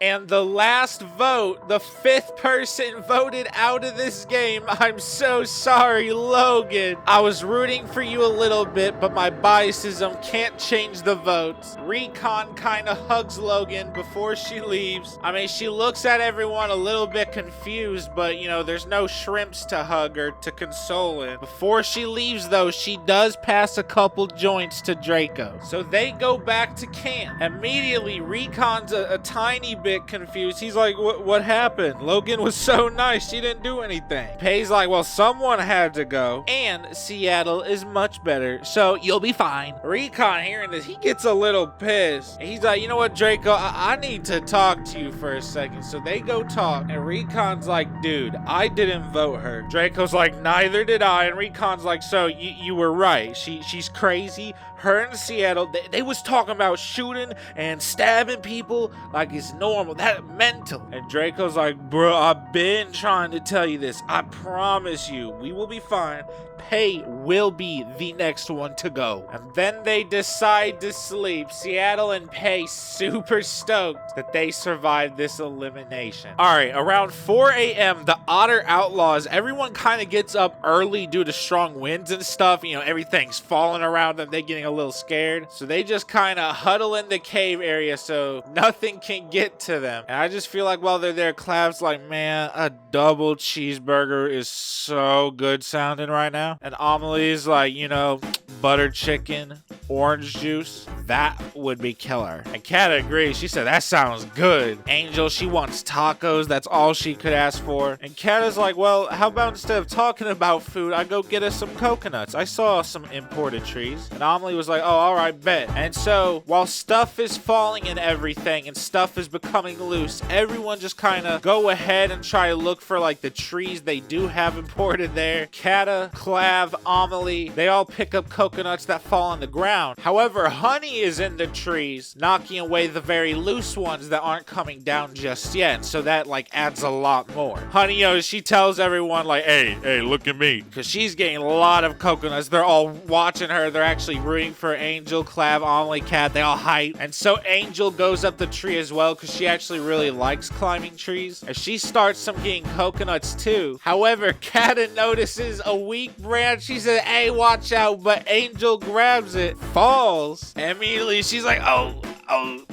And the last vote, the 5th person voted out of this game. I'm so sorry, Logan. I was rooting for you a little bit, but my biasism can't change the votes. Recon kind of hugs Logan before she leaves. I mean, she looks at everyone a little bit confused, but you know, there's no shrimps to hug her to console him. Before she leaves though, she does pass a couple joints to Draco. So they go back to camp. Immediately, Recon's a tiny bit confused. He's like, what happened? Logan was so nice. She didn't do anything. Pei's like, well, someone had to go. And Seattle is much better, so you'll be fine. Recon hearing this, he gets a little pissed. And he's like, you know what, Draco? I need to talk to you for a second. So they go talk, and Recon's like, dude, I didn't vote her. Draco's like, neither did I. And Recon's like, so you were right. She's crazy. Her in Seattle, they was talking about shooting and stabbing people like it's normal. That mental. And Draco's like, bro, I've been trying to tell you this. I promise you, we will be fine. Pei will be the next one to go. And then they decide to sleep. Seattle and Pei super stoked that they survived this elimination. All right, around 4 a.m., the Otter Outlaws, everyone kind of gets up early due to strong winds and stuff. You know, everything's falling around them. They're getting a little scared. So they just kind of huddle in the cave area so nothing can get to them. And I just feel like while they're there, Clav's like, man, a double cheeseburger is so good sounding right now. And Amelie's like, you know, butter chicken, orange juice, that would be killer. And Kat agrees. She said, that sounds good. Angel, she wants tacos. That's all she could ask for. And Kat is like, well, how about instead of talking about food, I go get us some coconuts. I saw some imported trees. And Amelie was like, oh, all right, bet. And so while stuff is falling and everything and stuff is becoming loose, everyone just kind of go ahead and try to look for like the trees they do have imported there. Kata, Clav, Amelie, they all pick up coconuts that fall on the ground. However, Honey is in the trees, knocking away the very loose ones that aren't coming down just yet. So that like adds a lot more. Honey, you know, she tells everyone like, hey, look at me. Because she's getting a lot of coconuts. They're all watching her. They're actually rooting for Angel, Clav, Amelie, Kat. They all hype. And so Angel goes up the tree as well because she actually really likes climbing trees. And she starts some getting coconuts too. However, Kata notices a weak branch. She said, hey, watch out. But Angel grabs it, falls. And immediately she's like, oh,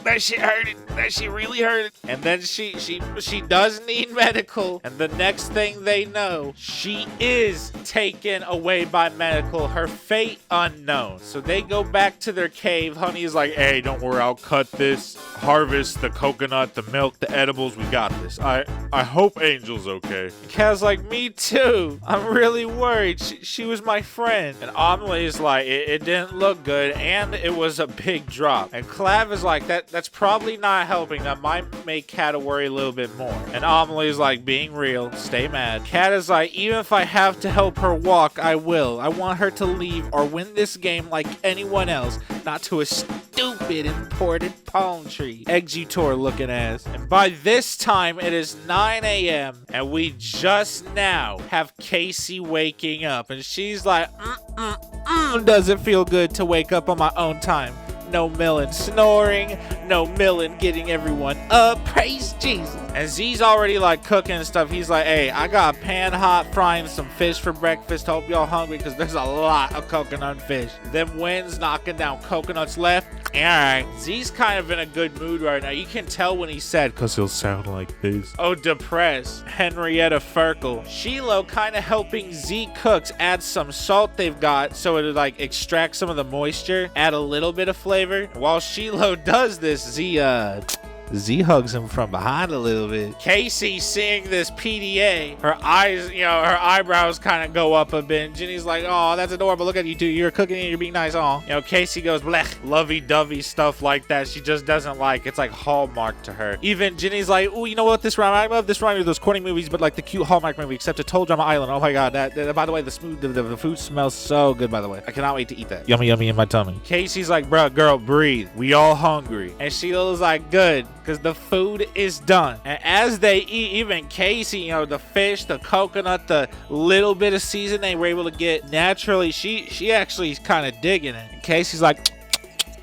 that shit hurt it. That shit really hurt it. And then she does need medical. And the next thing they know, she is taken away by medical. Her fate unknown. So they go back to their cave. Honey is like, hey, don't worry. I'll cut this, harvest the coconut, the milk, the edibles. We got this. I hope Angel's okay. Kaz's like, me too. I'm really worried. She was my friend. And Amelie is like, it didn't look good. And it was a big drop. And Clav is like, that's probably not helping. That might make Kata worry a little bit more. And Amelie is like, being real, stay mad. Kata's like, even if I have to help her walk, I will. I want her to leave or win this game like anyone else, not to a stupid imported palm tree exutor looking ass. And by this time, it is 9 a.m. and we just now have Casey waking up. And she's like, does it feel good to wake up on my own time? No Millen snoring, no Millen getting everyone up. Praise Jesus. And Z's already like cooking and stuff. He's like, hey, I got pan hot frying some fish for breakfast. Hope y'all hungry because there's a lot of coconut fish. Them winds knocking down coconuts left. Alright, Z's kind of in a good mood right now. You can tell when he's sad because he'll sound like this. Oh, depressed. Henrietta Ferkel. Shiloh kind of helping Z cooks add some salt they've got so it like extract some of the moisture, add a little bit of flavor. While Shiloh does this, Z hugs him from behind a little bit. Casey seeing this PDA, her eyes, you know, her eyebrows kind of go up a bit. And Jenny's like, oh, that's adorable. Look at you two. You're cooking and you're being nice. Oh, you know, Casey goes, blech, lovey-dovey stuff like that. She just doesn't like. It's like Hallmark to her. Even Jenny's like, oh, you know what? This rhyme, I love this rhyme of those corny movies, but like the cute Hallmark movie, except a Toll Drama Island. Oh my God. That by the way, the food smells so good, by the way. I cannot wait to eat that. Yummy, yummy in my tummy. Casey's like, bruh, girl, breathe. We all hungry. And Sheila's like, good. Because the food is done. And as they eat, even Casey, you know, the fish, the coconut, the little bit of season they were able to get naturally, she actually is kind of digging it. And Casey's like,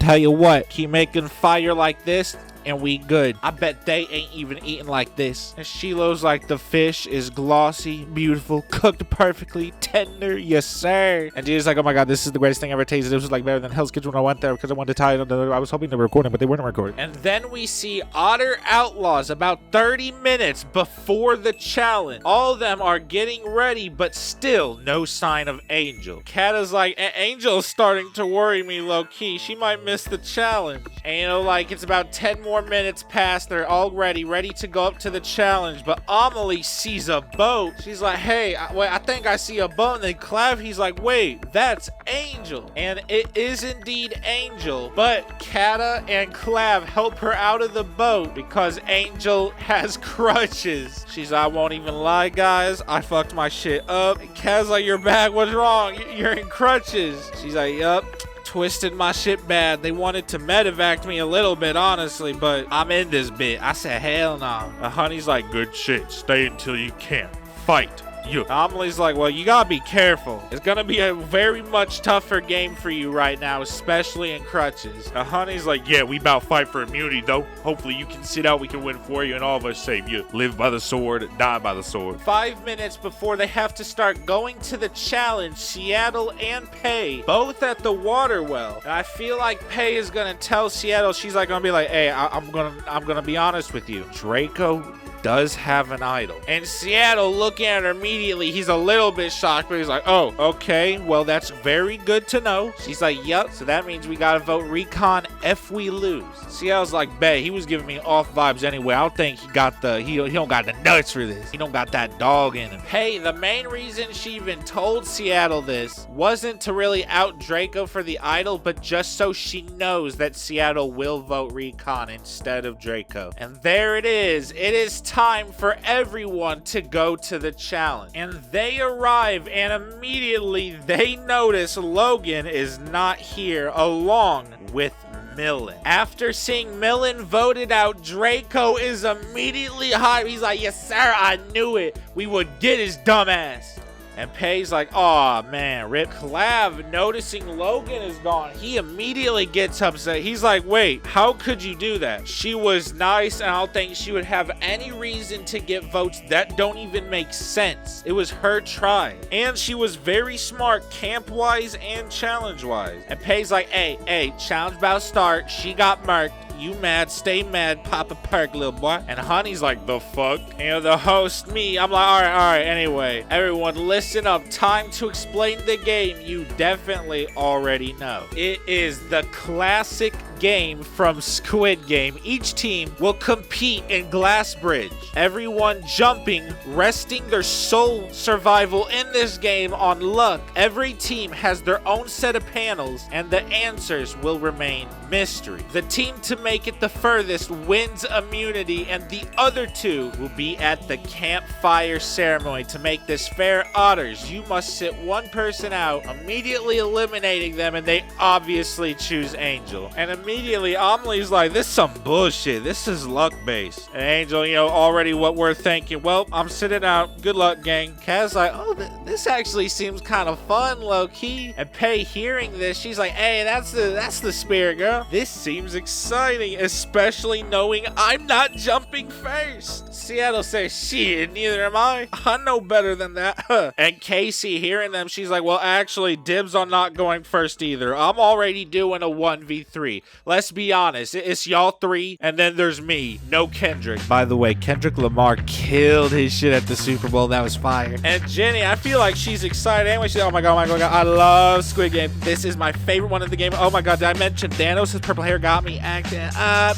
tell you what, keep making fire like this and we good. I bet they ain't even eating like this. And Shiloh's like, the fish is glossy, beautiful, cooked perfectly, tender, yes sir. And Gina's like, oh my god, this is the greatest thing I ever tasted. This was like better than Hell's Kitchen when I went there because I wanted to tie it on the, I was hoping they were recording, but they weren't recording. And then we see Otter Outlaws about 30 minutes before the challenge. All of them are getting ready, but still no sign of Angel. Kata's like, Angel's starting to worry me low-key. She might miss the challenge. And you know, like, it's about 10 more minutes past. They're all ready to go up to the challenge. But Amelie sees a boat. She's like, hey, I think I see a boat. And then Clav, he's like, wait, that's Angel. And it is indeed Angel. But Kata and Clav help her out of the boat because Angel has crutches. She's like, I won't even lie, guys. I fucked my shit up. Kata's like, you're back. What's wrong? You're in crutches. She's like, yup. Twisted my shit bad. They wanted to medevac me a little bit, honestly, but I'm in this bit. I said, hell no. Honey's like, good shit. Stay until you can. Fight. Amelie's like, well, you gotta be careful. It's gonna be a very much tougher game for you right now, especially in crutches. Honey's like, yeah, we about fight for immunity, though. Hopefully you can sit out, we can win for you, and all of us save you. Live by the sword, die by the sword. 5 minutes before they have to start going to the challenge, Seattle and Pei, both at the water well. And I feel like Pei is gonna tell Seattle, she's like gonna be like, hey, I'm gonna be honest with you. Draco does have an idol. And Seattle, looking at her immediately, he's a little bit shocked, but he's like, oh, okay, well, that's very good to know. She's like, yup, so that means we gotta vote Recon if we lose. Seattle's like, bae, he was giving me off vibes anyway. I don't think he got the, he don't got the nuts for this. He don't got that dog in him. Hey, the main reason she even told Seattle this wasn't to really out Draco for the idol, but just so she knows that Seattle will vote Recon instead of Draco. And there it is. It is time for everyone to go to the challenge. And they arrive, and immediately they notice Logan is not here along with Millen. After seeing Millen voted out, Draco is immediately hyped. He's like, yes sir, I knew it. We would get his dumb ass. And Pei's like, oh man, rip. Clav, noticing Logan is gone, he immediately gets upset. He's like, wait, how could you do that? She was nice, and I don't think she would have any reason to get votes that don't even make sense. It was her try. And she was very smart, camp-wise and challenge-wise. And Pei's like, hey, challenge about to start. She got murked. You mad, stay mad, pop a perk, little boy. And Honey's like, the fuck? And the host, me, I'm like, all right, anyway. Everyone, listen up. Time to explain the game you definitely already know. It is the classic game from Squid Game. Each team will compete in Glass Bridge. Everyone jumping, resting their sole survival in this game on luck. Every team has their own set of panels, and the answers will remain mystery. The team to make it the furthest wins immunity, and the other two will be at the campfire ceremony. To make this fair, Otters, you must sit one person out, immediately eliminating them, and they obviously choose Angel. And immediately Amelie's like, this is some bullshit. This is luck based. And Angel, you know, already what we're thinking. Well, I'm sitting out. Good luck, gang. Kaz's like, oh, this actually seems kind of fun, low key. And Pei, hearing this, she's like, hey, that's the spirit, girl. This seems exciting, especially knowing I'm not jumping first. Seattle says, shit, neither am I. I know better than that. And Casey, hearing them, she's like, well, actually, dibs on not going first either. I'm already doing a 1v3. Let's be honest, it's y'all three, and then there's me, no Kendrick. By the way, Kendrick Lamar killed his shit at the Super Bowl. That was fire. And Jenny, I feel like she's excited anyway. She's like, oh my god, I love Squid Game. This is my favorite one of the game. Oh my god, did I mention Thanos? His purple hair got me acting.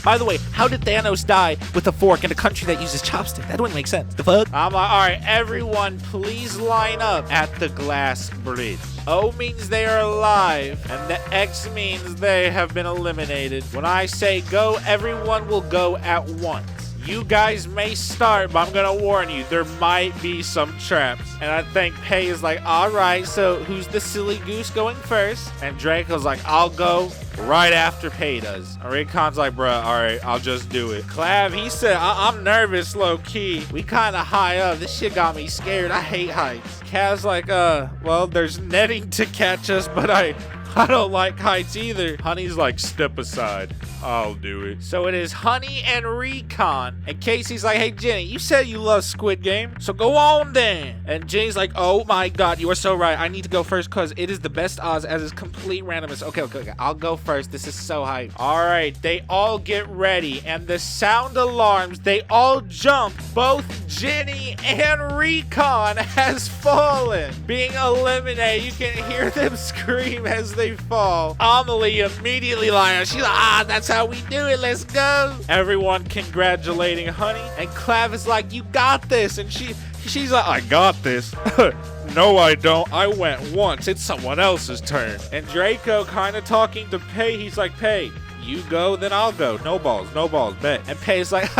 By the way, how did Thanos die with a fork in a country that uses chopstick? That wouldn't make sense. The fuck? I'm like, alright, everyone, please line up at the glass bridge. O means they are alive, and the X means they have been eliminated. When I say go, everyone will go at once. You guys may start, but I'm gonna warn you, there might be some traps. And I think Pei is like, alright, so who's the silly goose going first? And Draco's like, I'll go right after Pei does. And Recon's like, bruh, alright, I'll just do it. Clav, he said, I'm nervous, low-key. We kinda high up. This shit got me scared. I hate heights. Kaz's like, well, there's netting to catch us, but I I don't like heights either. Honey's like, step aside. I'll do it. So it is Honey and Recon. And Casey's like, hey, Jenny, you said you love Squid Game, so go on then. And Jenny's like, oh my God, you are so right. I need to go first because it is the best odds as is complete randomness. Okay. I'll go first. This is so hype. All right, they all get ready. And the sound alarms, they all jump. Both Jenny and Recon has fallen. Being eliminated, you can hear them scream as they fall. Amelie immediately lying. She's like, that's how we do it. Let's go. Everyone congratulating Honey. And Clav is like, you got this. And she's like, I got this. No, I don't. I went once. It's someone else's turn. And Draco kind of talking to Pei. He's like, Pei, you go, then I'll go. No balls, bet. And Pei's like,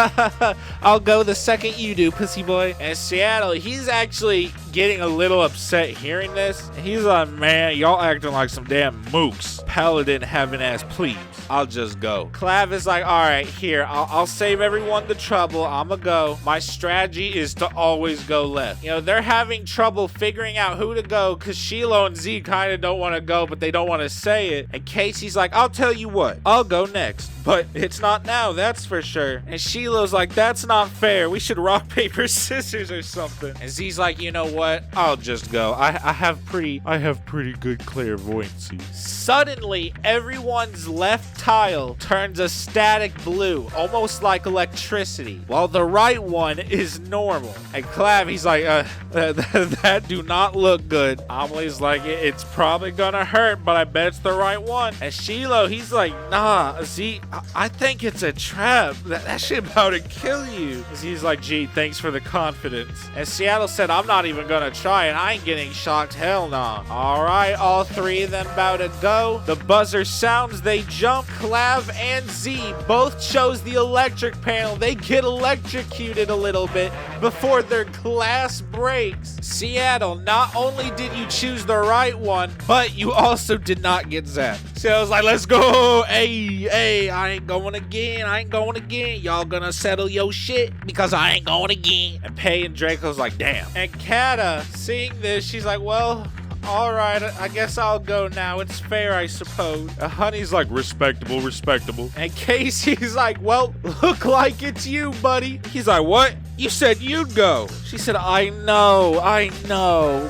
I'll go the second you do, pussy boy. And Seattle, he's actually getting a little upset hearing this. And he's like, man, y'all acting like some damn mooks. Paladin having ass, please. I'll just go. Clav is like, all right, here, I'll save everyone the trouble. I'ma go. My strategy is to always go left. You know, they're having trouble figuring out who to go because Shiloh and Z kind of don't want to go, but they don't want to say it. And Casey's like, I'll tell you what, I'll go next. But it's not now, that's for sure. And Sheila's like, that's not fair. We should rock, paper, scissors or something. And Z's like, you know what? I'll just go. I have pretty good clairvoyancy. Suddenly, everyone's left tile turns a static blue, almost like electricity, while the right one is normal. And Clav, he's like, that do not look good. Amelie's like, it's probably gonna hurt, but I bet it's the right one. And Shiloh, he's like, nah, Z, I think it's a trap. That shit about to kill you. He's like, gee, thanks for the confidence. And Seattle said, I'm not even gonna try and I ain't getting shocked. Hell nah. All right, all three of them about to go. The buzzer sounds, they jump. Clav and Z both chose the electric panel. They get electrocuted a little bit before their glass breaks. Seattle, not only did you choose the right one, but you also did not get zapped. So I was like, let's go. Hey, I ain't going again. Y'all gonna settle your shit because I ain't going again. And Pei and Draco's like, damn. And Kata, seeing this, she's like, well, all right, I guess I'll go now. It's fair, I suppose. Honey's like, respectable. And Casey's like, well, look like it's you, buddy. He's like, what? You said you'd go. She said, I know,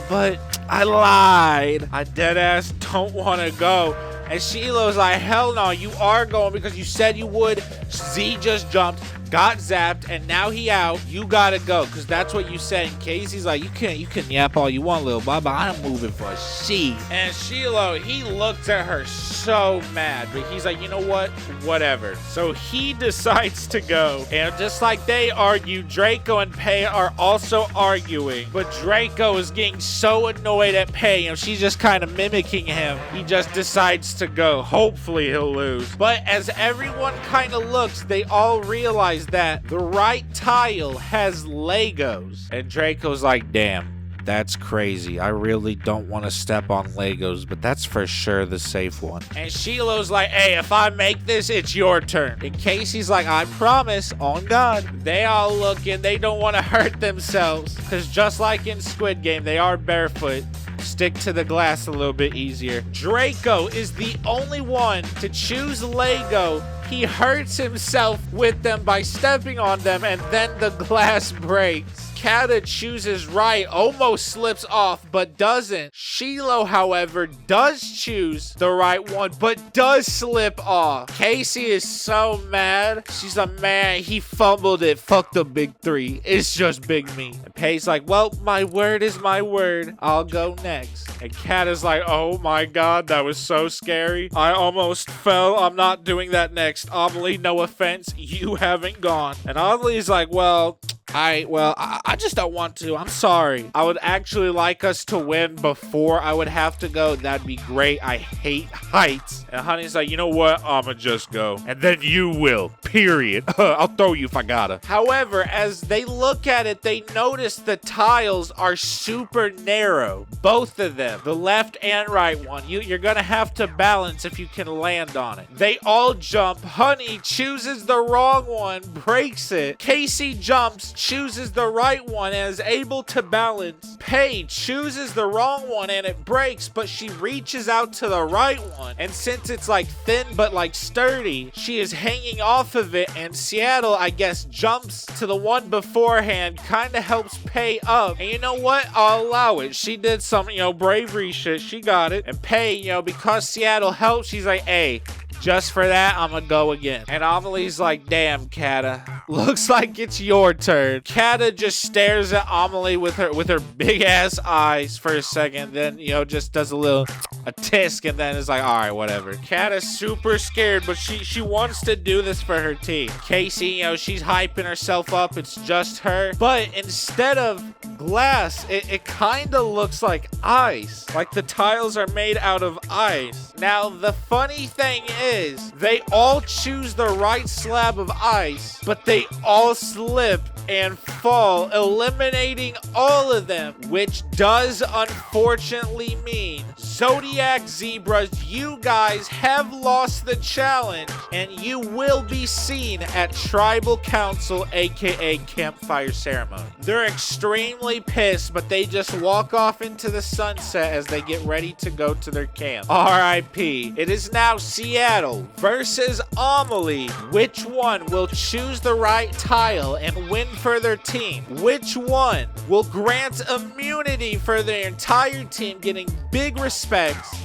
but I lied. I deadass don't want to go. And Sheila's like, hell no, you are going because you said you would. Z just jumped, got zapped, and now he out. You gotta go because that's what you said. And Casey's like, you can yap all you want, little baba. I'm moving for she. And Sheila, he looked at her so mad, but he's like, you know what? Whatever. So he decides to go. And just like they argue, Draco and Pei are also arguing. But Draco is getting so annoyed at Pei, and she's just kind of mimicking him. He just decides to go. Hopefully he'll lose. But as everyone kind of looks, they all realize that the right tile has Legos. And Draco's like, damn, that's crazy. I really don't want to step on Legos, but that's for sure the safe one. And Sheila's like, hey, if I make this, it's your turn. And Casey's like, I promise, on God. They all look and they don't want to hurt themselves, because just like in Squid Game, they are barefoot. Stick to the glass a little bit easier. Draco is the only one to choose Lego. He hurts himself with them by stepping on them, and then the glass breaks. Kata chooses right, almost slips off, but doesn't. Shiloh, however, does choose the right one, but does slip off. Casey is so mad. She's like, man, he fumbled it. Fuck the big three. It's just big me. And Pei's like, well, my word is my word. I'll go next. And Kata's like, oh my God, that was so scary. I almost fell. I'm not doing that next. Amelie, no offense. You haven't gone. And Amelie's like, well, I just don't want to. I'm sorry. I would actually like us to win before I would have to go. That'd be great. I hate heights. And Honey's like, you know what? I'ma just go. And then you will. Period. I'll throw you if I gotta. However, as they look at it, they notice the tiles are super narrow. Both of them. The left and right one. You're gonna have to balance if you can land on it. They all jump. Honey chooses the wrong one, breaks it. Casey jumps, chooses the right one and is able to balance. Pei chooses the wrong one and it breaks, but she reaches out to the right one. And since it's like thin but like sturdy, she is hanging off of it, and Seattle, I guess, jumps to the one beforehand, kind of helps Pei up. And you know what? I'll allow it. She did some, bravery shit. She got it. And Pei, because Seattle helped, she's like, hey, just for that, I'm gonna go again. And Amelie's like, damn, Kata. Looks like it's your turn. Kata just stares at Amelie with her big ass eyes for a second. Then, just does a tisk, and then is like, all right, whatever. Kata's super scared, but she wants to do this for her team. Casey, she's hyping herself up. It's just her. But instead of glass, it kind of looks like ice. Like the tiles are made out of ice. Now, the funny thing is, they all choose the right slab of ice, but they all slip and fall, eliminating all of them, which does unfortunately mean Zodiac Zebras, you guys have lost the challenge, and you will be seen at Tribal Council, aka Campfire Ceremony. They're extremely pissed, but they just walk off into the sunset as they get ready to go to their camp. R.I.P. It is now Seattle versus Amelie. Which one will choose the right tile and win for their team? Which one will grant immunity for their entire team, getting big respect?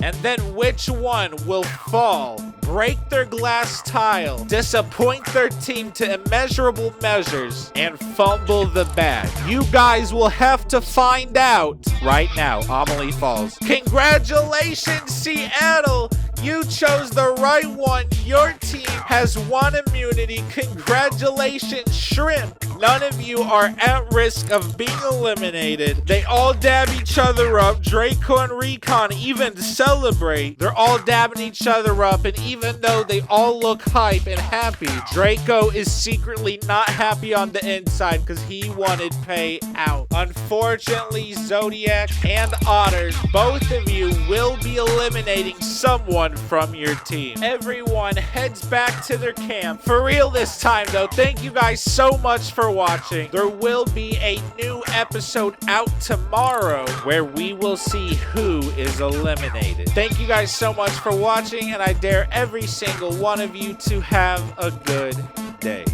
And then which one will fall, break their glass tile, disappoint their team to immeasurable measures, and fumble the bag? You guys will have to find out right now. Amelie falls. Congratulations, Seattle! You chose the right one. Your team has one immunity. Congratulations, Shrimp. None of you are at risk of being eliminated. They all dab each other up. Draco and Recon even celebrate. They're all dabbing each other up, and even though they all look hype and happy, Draco is secretly not happy on the inside because he wanted Pei out. Unfortunately, Zodiac and Otters, both of you will be eliminating someone from your team. Everyone heads back to their camp. For real this time though, thank you guys so much for watching. There will be a new episode out tomorrow where we will see who is eliminated. Thank you guys so much for watching, and I dare every single one of you to have a good day.